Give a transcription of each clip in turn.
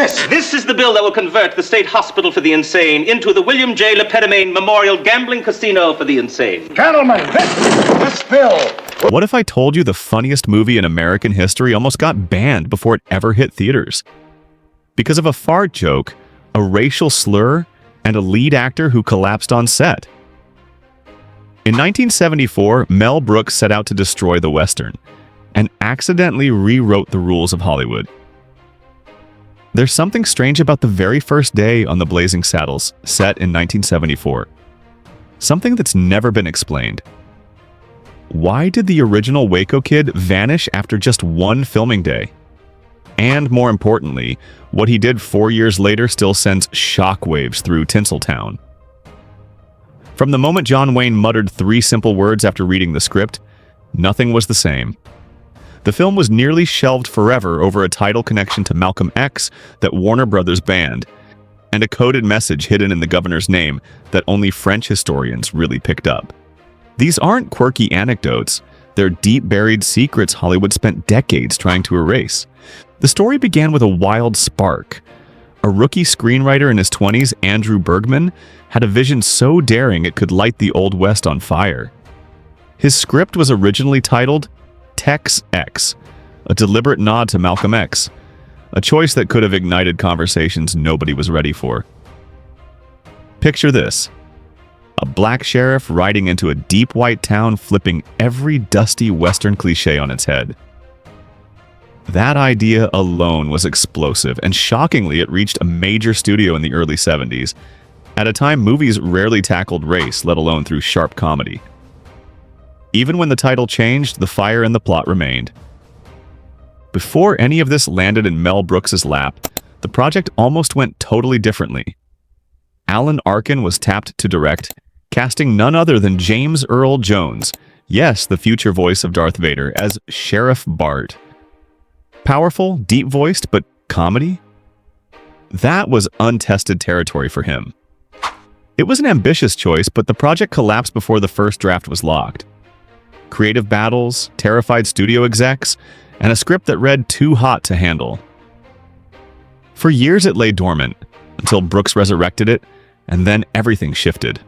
this? This is the bill that will convert the State Hospital for the Insane into the William J. LePetamine Memorial Gambling Casino for the Insane. Gentlemen, this bill. What if I told you the funniest movie in American history almost got banned before it ever hit theaters? Because of a fart joke, a racial slur, and a lead actor who collapsed on set. In 1974, Mel Brooks set out to destroy the Western and accidentally rewrote the rules of Hollywood. There's something strange about the very first day on the Blazing Saddles, set in 1974. Something that's never been explained. Why did the original Waco Kid vanish after just one filming day? And more importantly, what he did 4 years later still sends shockwaves through Tinseltown. From the moment John Wayne muttered 3 simple words after reading the script, nothing was the same. The film was nearly shelved forever over a title connection to Malcolm X that Warner Brothers banned, and a coded message hidden in the governor's name that only French historians really picked up. These aren't quirky anecdotes, they're deep-buried secrets Hollywood spent decades trying to erase. The story began with a wild spark. A rookie screenwriter in his 20s, Andrew Bergman, had a vision so daring it could light the Old West on fire. His script was originally titled Tex X, a deliberate nod to Malcolm X, a choice that could have ignited conversations nobody was ready for. Picture this: a black sheriff riding into a deep white town flipping every dusty Western cliché on its head. That idea alone was explosive, and shockingly it reached a major studio in the early 70s, at a time movies rarely tackled race, let alone through sharp comedy. Even when the title changed, the fire in the plot remained. Before any of this landed in Mel Brooks' lap, the project almost went totally differently. Alan Arkin was tapped to direct, casting none other than James Earl Jones, yes, the future voice of Darth Vader, as Sheriff Bart. Powerful, deep-voiced, but comedy? That was untested territory for him. It was an ambitious choice, but the project collapsed before the first draft was locked. Creative battles, terrified studio execs, and a script that read too hot to handle. For years it lay dormant, until Brooks resurrected it, and then everything shifted.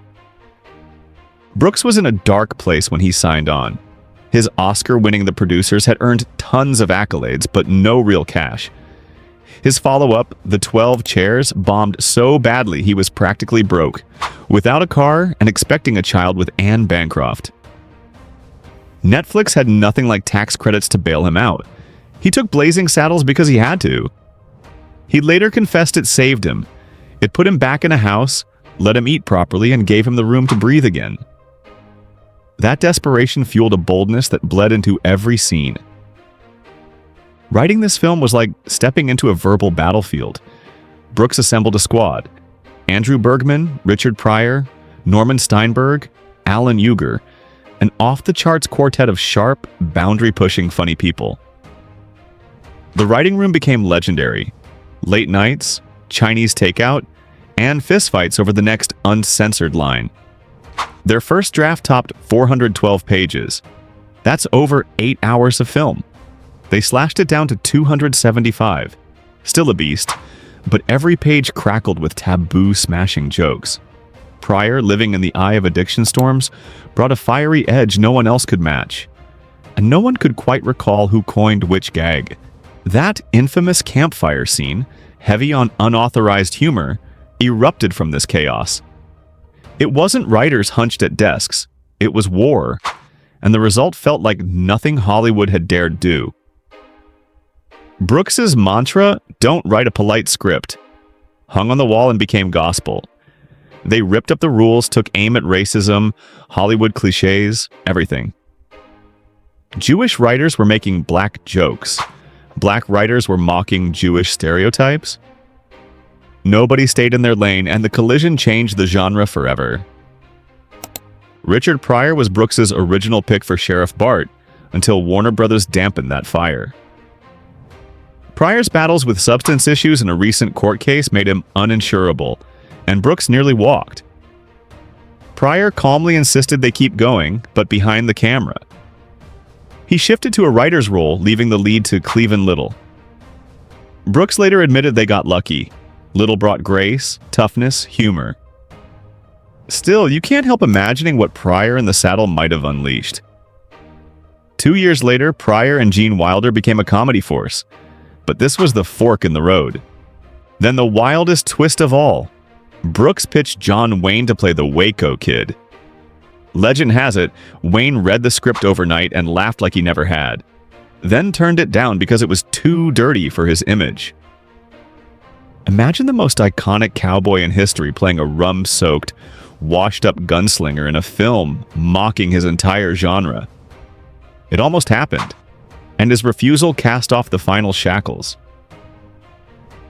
Brooks was in a dark place when he signed on. His Oscar-winning The Producers had earned tons of accolades, but no real cash. His follow-up, The 12 Chairs, bombed so badly he was practically broke, without a car and expecting a child with Anne Bancroft. Netflix had nothing like tax credits to bail him out. He took Blazing Saddles because he had to. He later confessed it saved him. It put him back in a house, let him eat properly, and gave him the room to breathe again. That desperation fueled a boldness that bled into every scene. Writing this film was like stepping into a verbal battlefield. Brooks assembled a squad: Andrew Bergman, Richard Pryor, Norman Steinberg, Alan Uger, an off-the-charts quartet of sharp, boundary-pushing funny people. The writing room became legendary. Late nights, Chinese takeout, and fistfights over the next uncensored line. Their first draft topped 412 pages. That's over 8 hours of film. They slashed it down to 275. Still a beast, but every page crackled with taboo-smashing jokes. Pryor, living in the eye of addiction storms, brought a fiery edge no one else could match. And no one could quite recall who coined which gag. That infamous campfire scene, heavy on unauthorized humor, erupted from this chaos. It wasn't writers hunched at desks, it was war, and the result felt like nothing Hollywood had dared do. Brooks's mantra, "Don't write a polite script," hung on the wall and became gospel. They ripped up the rules, took aim at racism, Hollywood cliches, everything. Jewish writers were making black jokes. Black writers were mocking Jewish stereotypes. Nobody stayed in their lane, and the collision changed the genre forever. Richard Pryor was Brooks's original pick for Sheriff Bart, until Warner Brothers dampened that fire. Pryor's battles with substance issues in a recent court case made him uninsurable, and Brooks nearly walked. Pryor calmly insisted they keep going, but behind the camera. He shifted to a writer's role, leaving the lead to Cleavon Little. Brooks later admitted they got lucky. Little brought grace, toughness, humor. Still, you can't help imagining what Pryor in the saddle might have unleashed. 2 years later, Pryor and Gene Wilder became a comedy force. But this was the fork in the road. Then the wildest twist of all. Brooks pitched John Wayne to play the Waco Kid. Legend has it, Wayne read the script overnight and laughed like he never had. Then turned it down because it was too dirty for his image. Imagine the most iconic cowboy in history playing a rum-soaked, washed-up gunslinger in a film mocking his entire genre. It almost happened, and his refusal cast off the final shackles.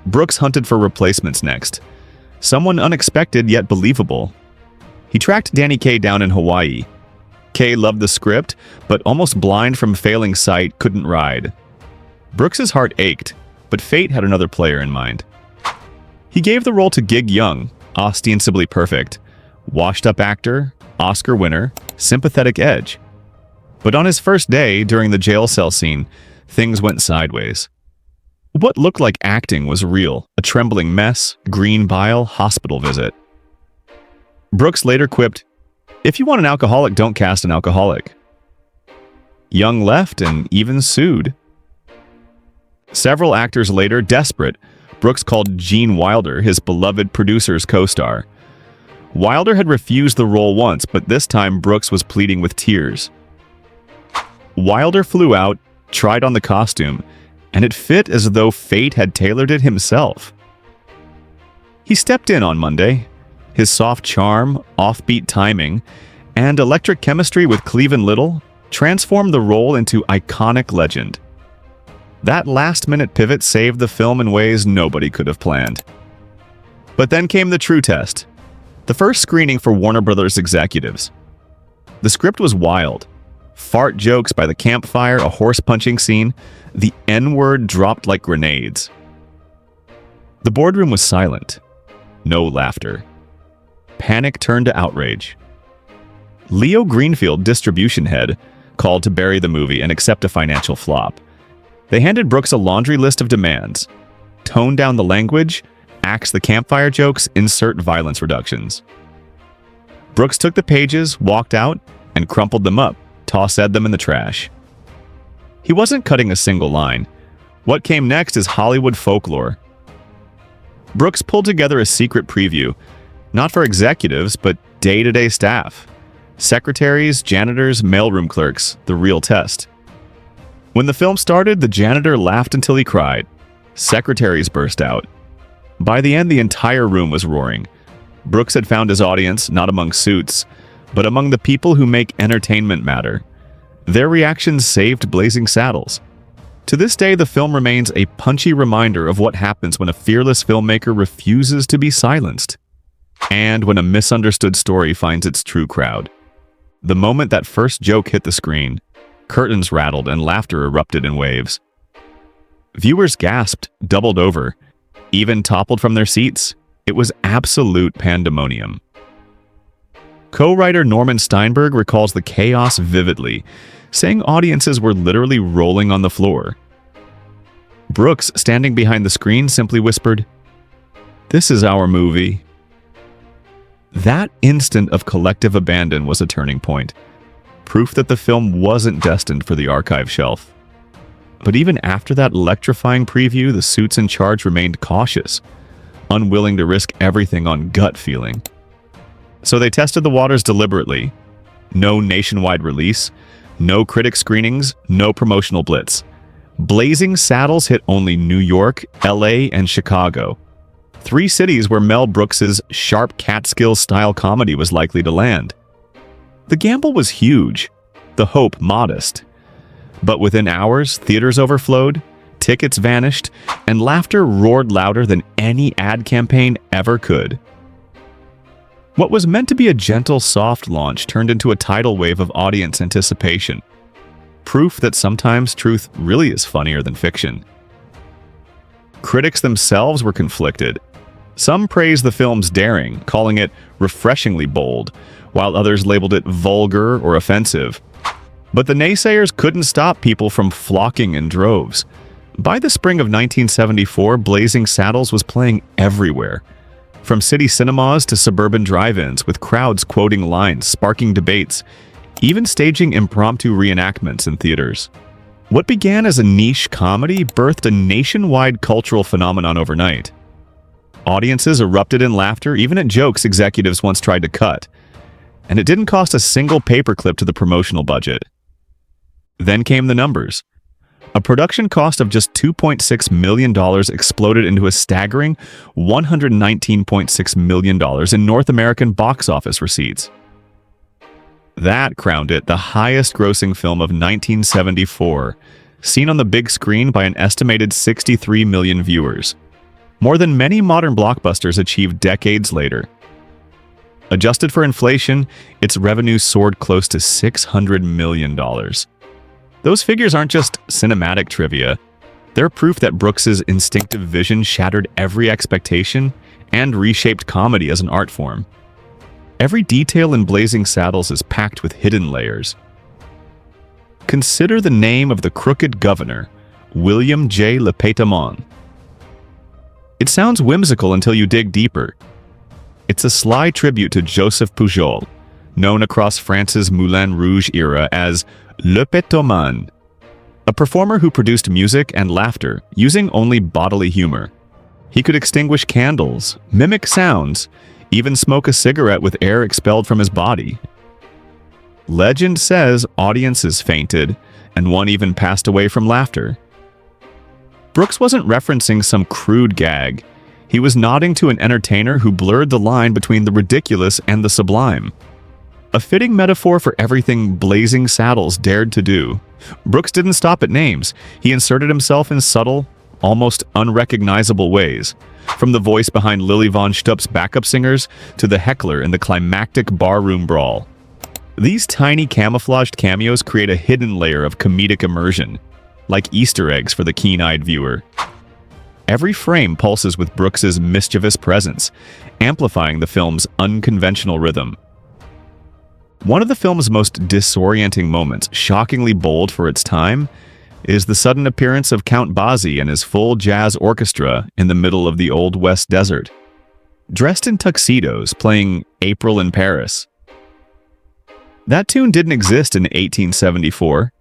Brooks hunted for replacements next. Someone unexpected yet believable. He tracked Danny Kaye down in Hawaii. Kaye loved the script, but almost blind from failing sight, couldn't ride. Brooks's heart ached, but fate had another player in mind. He gave the role to Gig Young, ostensibly perfect, washed-up actor, Oscar winner, sympathetic edge. But on his first day, during the jail cell scene, things went sideways. What looked like acting was real, a trembling mess, green bile, hospital visit. Brooks later quipped, "If you want an alcoholic, don't cast an alcoholic." Young left and even sued. Several actors later, desperate, Brooks called Gene Wilder his beloved producer's co-star. Wilder had refused the role once, but this time Brooks was pleading with tears. Wilder flew out, tried on the costume, and it fit as though fate had tailored it himself. He stepped in on Monday. His soft charm, offbeat timing, and electric chemistry with Cleavon Little transformed the role into iconic legend. That last-minute pivot saved the film in ways nobody could have planned. But then came the true test. The first screening for Warner Brothers executives. The script was wild. Fart jokes by the campfire, a horse-punching scene, the N-word dropped like grenades. The boardroom was silent. No laughter. Panic turned to outrage. Leo Greenfield, distribution head, called to bury the movie and accept a financial flop. They handed Brooks a laundry list of demands. Tone down the language, axe the campfire jokes, insert violence reductions. Brooks took the pages, walked out, and crumpled them up, tossed them in the trash. He wasn't cutting a single line. What came next is Hollywood folklore. Brooks pulled together a secret preview, not for executives, but day-to-day staff. Secretaries, janitors, mailroom clerks, the real test. When the film started, the janitor laughed until he cried. Secretaries burst out. By the end, the entire room was roaring. Brooks had found his audience, not among suits, but among the people who make entertainment matter. Their reactions saved Blazing Saddles. To this day, the film remains a punchy reminder of what happens when a fearless filmmaker refuses to be silenced. And when a misunderstood story finds its true crowd. The moment that first joke hit the screen, curtains rattled and laughter erupted in waves. Viewers gasped, doubled over, even toppled from their seats. It was absolute pandemonium. Co-writer Norman Steinberg recalls the chaos vividly, saying audiences were literally rolling on the floor. Brooks, standing behind the screen, simply whispered, "This is our movie." That instant of collective abandon was a turning point, proof that the film wasn't destined for the archive shelf. But even after that electrifying preview, the suits in charge remained cautious, unwilling to risk everything on gut feeling. So they tested the waters deliberately. No nationwide release, no critic screenings, no promotional blitz. Blazing Saddles hit only New York, LA, and Chicago. 3 cities where Mel Brooks's sharp Catskills-style comedy was likely to land. The gamble was huge, the hope modest. But within hours, theaters overflowed, tickets vanished, and laughter roared louder than any ad campaign ever could. What was meant to be a gentle, soft launch turned into a tidal wave of audience anticipation. Proof that sometimes truth really is funnier than fiction. Critics themselves were conflicted. Some praised the film's daring, calling it refreshingly bold, while others labeled it vulgar or offensive. But the naysayers couldn't stop people from flocking in droves. By the spring of 1974, Blazing Saddles was playing everywhere, from city cinemas to suburban drive-ins, with crowds quoting lines, sparking debates, even staging impromptu reenactments in theaters. What began as a niche comedy birthed a nationwide cultural phenomenon overnight. Audiences erupted in laughter, even at jokes executives once tried to cut, and it didn't cost a single paperclip to the promotional budget. Then came the numbers. A production cost of just $2.6 million exploded into a staggering $119.6 million in North American box office receipts. That crowned it the highest-grossing film of 1974, seen on the big screen by an estimated 63 million viewers, more than many modern blockbusters achieved decades later. Adjusted for inflation, its revenue soared close to $600 million. Those figures aren't just cinematic trivia. They're proof that Brooks's instinctive vision shattered every expectation and reshaped comedy as an art form. Every detail in Blazing Saddles is packed with hidden layers. Consider the name of the crooked governor, William J. Lepetamon. It sounds whimsical until you dig deeper. It's a sly tribute to Joseph Pujol, known across France's Moulin Rouge era as Le Pétoman, a performer who produced music and laughter using only bodily humor. He could extinguish candles, mimic sounds, even smoke a cigarette with air expelled from his body. Legend says audiences fainted, and one even passed away from laughter. Brooks wasn't referencing some crude gag. He was nodding to an entertainer who blurred the line between the ridiculous and the sublime. A fitting metaphor for everything Blazing Saddles dared to do. Brooks didn't stop at names. He inserted himself in subtle, almost unrecognizable ways, from the voice behind Lily Von Stupp's backup singers to the heckler in the climactic barroom brawl. These tiny camouflaged cameos create a hidden layer of comedic immersion, like Easter eggs for the keen-eyed viewer. Every frame pulses with Brooks's mischievous presence, amplifying the film's unconventional rhythm. One of the film's most disorienting moments, shockingly bold for its time, is the sudden appearance of Count Basie and his full jazz orchestra in the middle of the Old West desert, dressed in tuxedos, playing April in Paris. That tune didn't exist in 1874.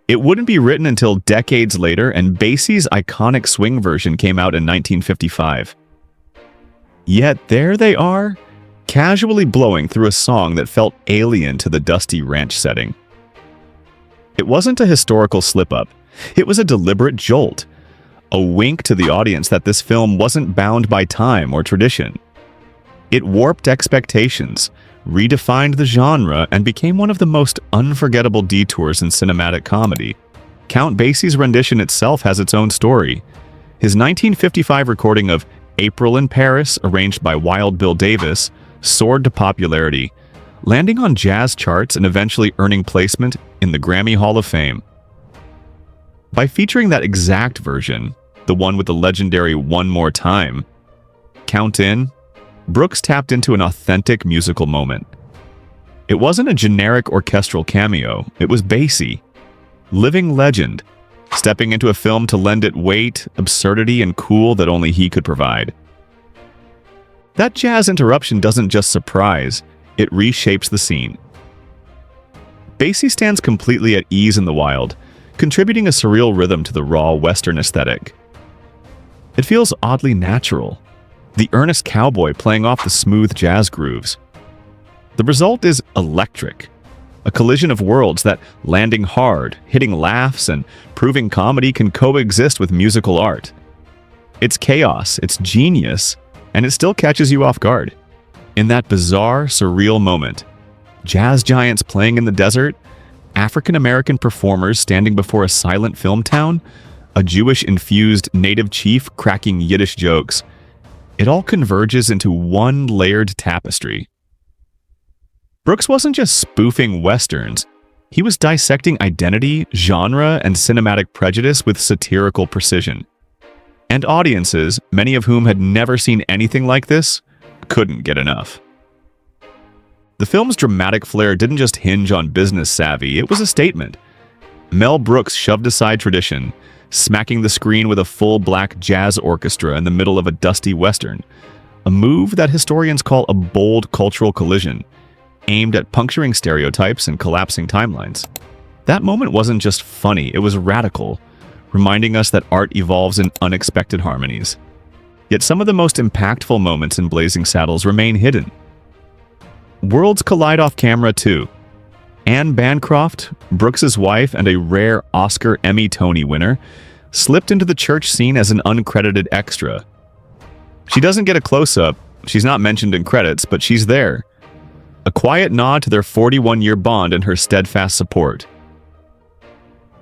It wouldn't be written until decades later, and Basie's iconic swing version came out in 1955. Yet there they are, casually blowing through a song that felt alien to the dusty ranch setting. It wasn't a historical slip-up. It was a deliberate jolt, a wink to the audience that this film wasn't bound by time or tradition. It warped expectations, redefined the genre, and became one of the most unforgettable detours in cinematic comedy. Count Basie's rendition itself has its own story. His 1955 recording of April in Paris, arranged by Wild Bill Davis, soared to popularity, landing on jazz charts and eventually earning placement in the Grammy Hall of Fame. By featuring that exact version, the one with the legendary "One More Time," Count In, Brooks tapped into an authentic musical moment. It wasn't a generic orchestral cameo, it was Basie, living legend, stepping into a film to lend it weight, absurdity, and cool that only he could provide. That jazz interruption doesn't just surprise, it reshapes the scene. Basie stands completely at ease in the wild, contributing a surreal rhythm to the raw Western aesthetic. It feels oddly natural, the earnest cowboy playing off the smooth jazz grooves. The result is electric, a collision of worlds that, landing hard, hitting laughs, and proving comedy can coexist with musical art. It's chaos, it's genius, and it still catches you off guard. In that bizarre, surreal moment, jazz giants playing in the desert, African-American performers standing before a silent film town, a Jewish-infused native chief cracking Yiddish jokes, it all converges into one layered tapestry. Brooks wasn't just spoofing Westerns, he was dissecting identity, genre, and cinematic prejudice with satirical precision. And audiences, many of whom had never seen anything like this, couldn't get enough. The film's dramatic flair didn't just hinge on business savvy, it was a statement. Mel Brooks shoved aside tradition, smacking the screen with a full black jazz orchestra in the middle of a dusty western, a move that historians call a bold cultural collision, aimed at puncturing stereotypes and collapsing timelines. That moment wasn't just funny, it was radical, reminding us that art evolves in unexpected harmonies. Yet some of the most impactful moments in Blazing Saddles remain hidden. Worlds collide off camera too. Anne Bancroft, Brooks's wife and a rare Oscar Emmy Tony winner, slipped into the church scene as an uncredited extra. She doesn't get a close-up, she's not mentioned in credits, but she's there. A quiet nod to their 41-year bond and her steadfast support.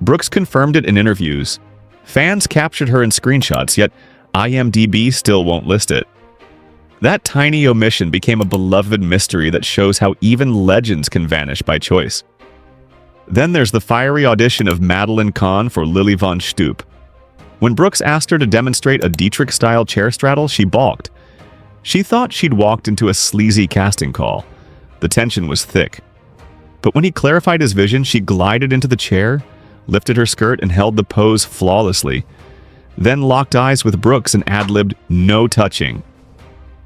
Brooks confirmed it in interviews. Fans captured her in screenshots, yet IMDb still won't list it. That tiny omission became a beloved mystery that shows how even legends can vanish by choice. Then there's the fiery audition of Madeline Kahn for Lily von Stoop. When Brooks asked her to demonstrate a Dietrich-style chair straddle, she balked. She thought she'd walked into a sleazy casting call. The tension was thick. But when he clarified his vision, she glided into the chair, lifted her skirt, and held the pose flawlessly. Then locked eyes with Brooks and ad-libbed, "No touching."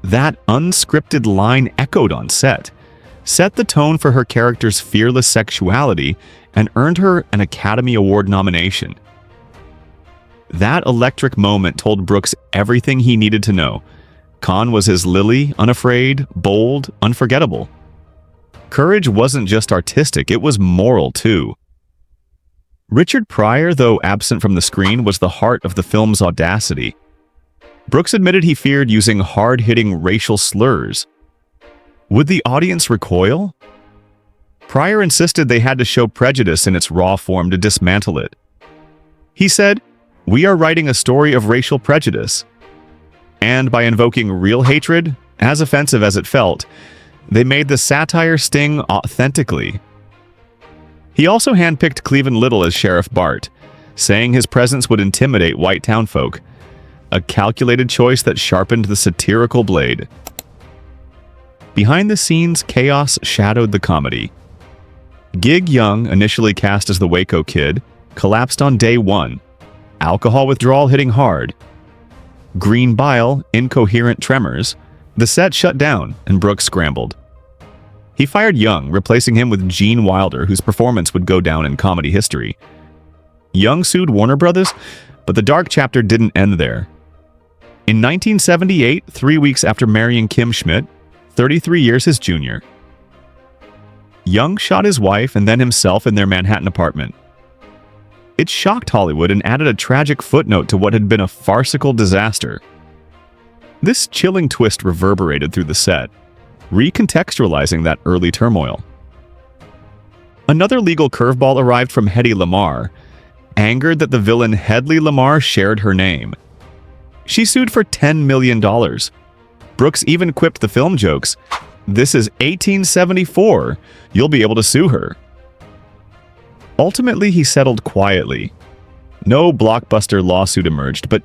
That unscripted line echoed on set, set the tone for her character's fearless sexuality, and earned her an Academy Award nomination. That electric moment told Brooks everything he needed to know. Kahn was his Lily, unafraid, bold, unforgettable. Courage wasn't just artistic, it was moral too. Richard Pryor, though absent from the screen, was the heart of the film's audacity. Brooks admitted he feared using hard-hitting racial slurs. Would the audience recoil? Pryor insisted they had to show prejudice in its raw form to dismantle it. He said, "We are writing a story of racial prejudice." And by invoking real hatred, as offensive as it felt, they made the satire sting authentically. He also handpicked Cleveland Little as Sheriff Bart, saying his presence would intimidate white townfolk, a calculated choice that sharpened the satirical blade. Behind the scenes, chaos shadowed the comedy. Gig Young, initially cast as the Waco Kid, collapsed on day one, alcohol withdrawal hitting hard. Green bile, incoherent tremors, the set shut down and Brooks scrambled. He fired Young, replacing him with Gene Wilder, whose performance would go down in comedy history. Young sued Warner Brothers, but the dark chapter didn't end there. In 1978, 3 weeks after marrying Kim Schmidt, 33 years his junior, Young shot his wife and then himself in their Manhattan apartment. It shocked Hollywood and added a tragic footnote to what had been a farcical disaster. This chilling twist reverberated through the set, recontextualizing that early turmoil. Another legal curveball arrived from Hedy Lamarr, angered that the villain Hedley Lamarr shared her name. She sued for $10 million. Brooks even quipped the film jokes, "This is 1874, you'll be able to sue her." Ultimately, he settled quietly. No blockbuster lawsuit emerged, but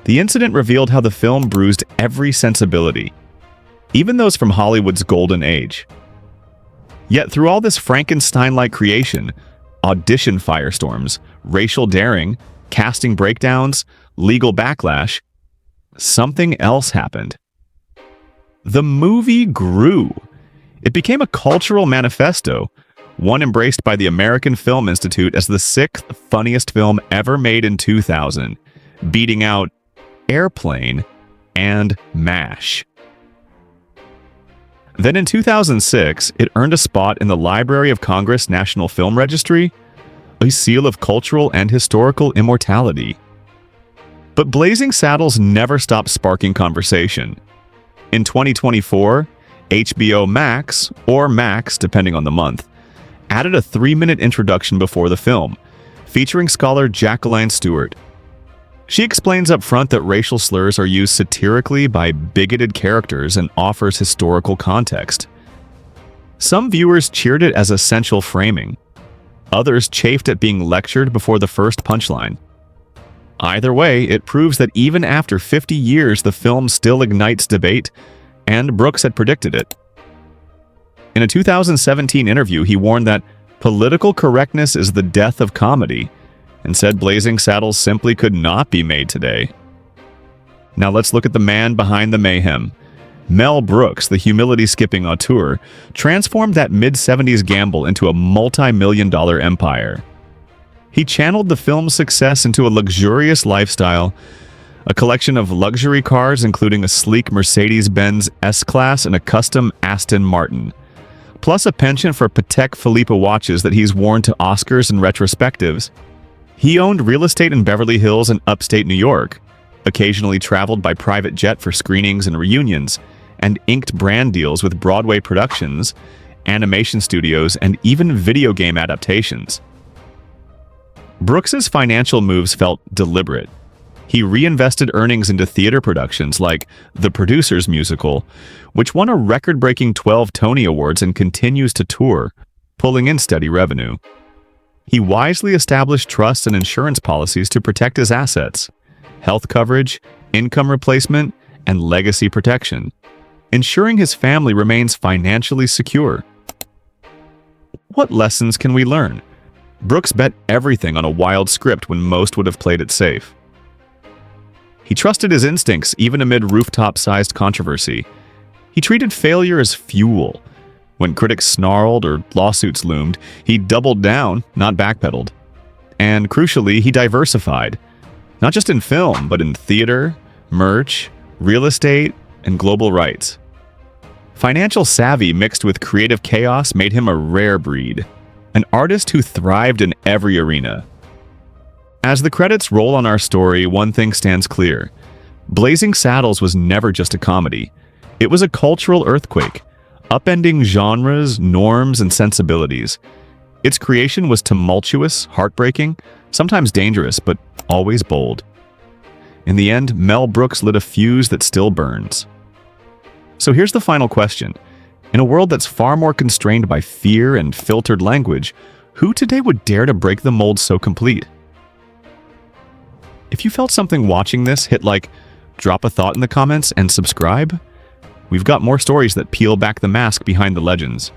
the incident revealed how the film bruised every sensibility, even those from Hollywood's golden age. Yet through all this Frankenstein-like creation, audition firestorms, racial daring, casting breakdowns, legal backlash, something else happened. The movie grew. It became a cultural manifesto, one embraced by the American Film Institute as the 6th funniest film ever made in 2000, beating out Airplane and MASH. Then in 2006, it earned a spot in the Library of Congress National Film Registry, a seal of cultural and historical immortality. But Blazing Saddles never stopped sparking conversation. In 2024, HBO Max, or Max depending on the month, added a 3-minute introduction before the film, featuring scholar Jacqueline Stewart. She explains up front that racial slurs are used satirically by bigoted characters and offers historical context. Some viewers cheered it as essential framing. Others chafed at being lectured before the first punchline. Either way, it proves that even after 50 years, the film still ignites debate, and Brooks had predicted it. In a 2017 interview, he warned that political correctness is the death of comedy, and said Blazing Saddles simply could not be made today. Now let's look at the man behind the mayhem. Mel Brooks, the humility-skipping auteur, transformed that mid-70s gamble into a multi-million-dollar empire. He channeled the film's success into a luxurious lifestyle, a collection of luxury cars including a sleek Mercedes-Benz S-Class and a custom Aston Martin, plus a penchant for Patek Philippe watches that he's worn to Oscars and retrospectives. He owned real estate in Beverly Hills and upstate New York, occasionally traveled by private jet for screenings and reunions, and inked brand deals with Broadway productions, animation studios, and even video game adaptations. Brooks's financial moves felt deliberate. He reinvested earnings into theater productions like The Producer's Musical, which won a record-breaking 12 Tony Awards and continues to tour, pulling in steady revenue. He wisely established trusts and insurance policies to protect his assets, health coverage, income replacement, and legacy protection, ensuring his family remains financially secure. What lessons can we learn? Brooks bet everything on a wild script when most would have played it safe. He trusted his instincts even amid rooftop-sized controversy. He treated failure as fuel. When critics snarled or lawsuits loomed, he doubled down, not backpedaled. And crucially, he diversified. Not just in film, but in theater, merch, real estate, and global rights. Financial savvy mixed with creative chaos made him a rare breed, an artist who thrived in every arena. As the credits roll on our story, one thing stands clear. Blazing Saddles was never just a comedy. It was a cultural earthquake, upending genres, norms, and sensibilities. Its creation was tumultuous, heartbreaking, sometimes dangerous, but always bold. In the end, Mel Brooks lit a fuse that still burns. So here's the final question. In a world that's far more constrained by fear and filtered language, who today would dare to break the mold so complete? If you felt something watching this, hit like, drop a thought in the comments, and subscribe. We've got more stories that peel back the mask behind the legends.